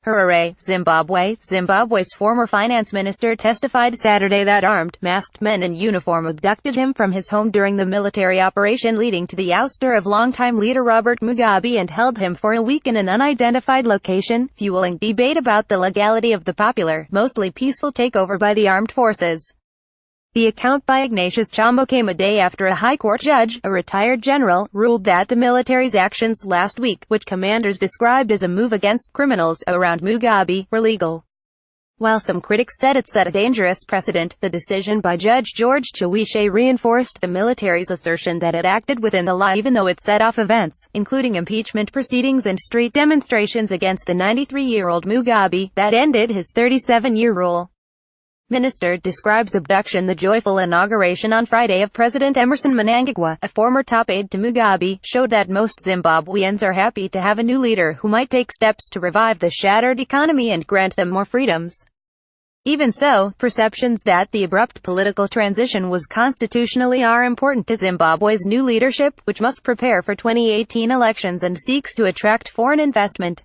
Harare, Zimbabwe. Zimbabwe's former finance minister testified Saturday that armed, masked men in uniform abducted him from his home during the military operation leading to the ouster of longtime leader Robert Mugabe and held him for a week in an unidentified location, fueling debate about the legality of the popular, mostly peaceful takeover by the armed forces. The account by Ignatius Chombo came a day after a High Court judge, a retired general, ruled that the military's actions last week, which commanders described as a move against criminals around Mugabe, were legal. While some critics said it set a dangerous precedent, the decision by Judge George Chawishe reinforced the military's assertion that it acted within the law even though it set off events, including impeachment proceedings and street demonstrations against the 93-year-old Mugabe, that ended his 37-year rule. Minister describes abduction. The joyful inauguration on Friday of President Emmerson Mnangagwa, a former top aide to Mugabe, showed that most Zimbabweans are happy to have a new leader who might take steps to revive the shattered economy and grant them more freedoms. Even so, perceptions that the abrupt political transition was constitutionally are important to Zimbabwe's new leadership, which must prepare for 2018 elections and seeks to attract foreign investment.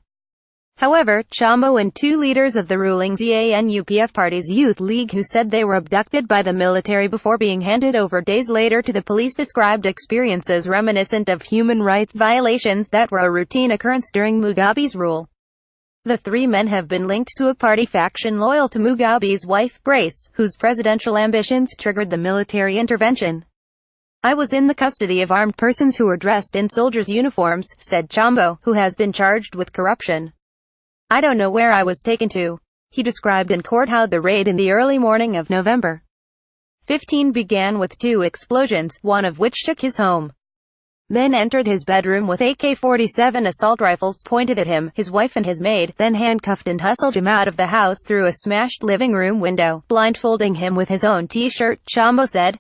However, Chombo and two leaders of the ruling ZANU-PF party's Youth League who said they were abducted by the military before being handed over days later to the police described experiences reminiscent of human rights violations that were a routine occurrence during Mugabe's rule. The three men have been linked to a party faction loyal to Mugabe's wife, Grace, whose presidential ambitions triggered the military intervention. "I was in the custody of armed persons who were dressed in soldiers' uniforms," said Chombo, who has been charged with corruption. "I don't know where I was taken to." He described in court how the raid in the early morning of November 15 began with two explosions, one of which took his home. Men entered his bedroom with AK-47 assault rifles pointed at him, his wife and his maid, then handcuffed and hustled him out of the house through a smashed living room window, blindfolding him with his own t-shirt, Chombo said.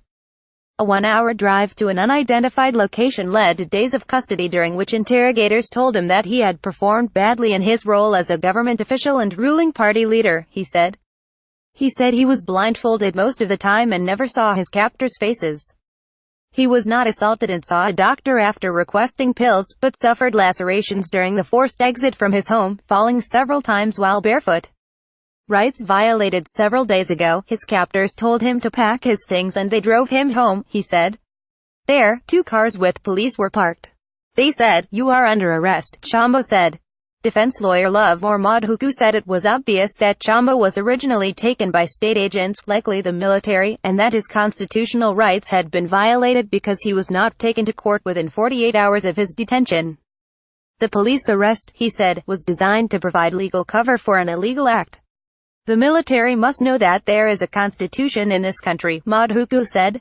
A one-hour drive to an unidentified location led to days of custody during which interrogators told him that he had performed badly in his role as a government official and ruling party leader, he said. He said he was blindfolded most of the time and never saw his captors' faces. He was not assaulted and saw a doctor after requesting pills, but suffered lacerations during the forced exit from his home, falling several times while barefoot. Rights violated several days ago, his captors told him to pack his things and they drove him home, he said. There, two cars with police were parked. They said, "You are under arrest," Chombo said. Defense lawyer Love Momadhuku said it was obvious that Chombo was originally taken by state agents, likely the military, and that his constitutional rights had been violated because he was not taken to court within 48 hours of his detention. The police arrest, he said, was designed to provide legal cover for an illegal act. The military must know that there is a constitution in this country, Momadhuku said.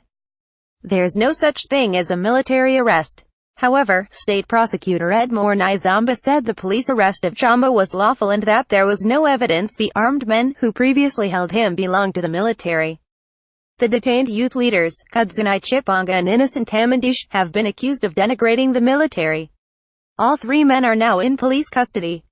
There's no such thing as a military arrest. However, State Prosecutor Edmore Nizamba said the police arrest of Chombo was lawful and that there was no evidence the armed men who previously held him belonged to the military. The detained youth leaders, Kudzanai Chipanga and Innocent Tamandish, have been accused of denigrating the military. All three men are now in police custody.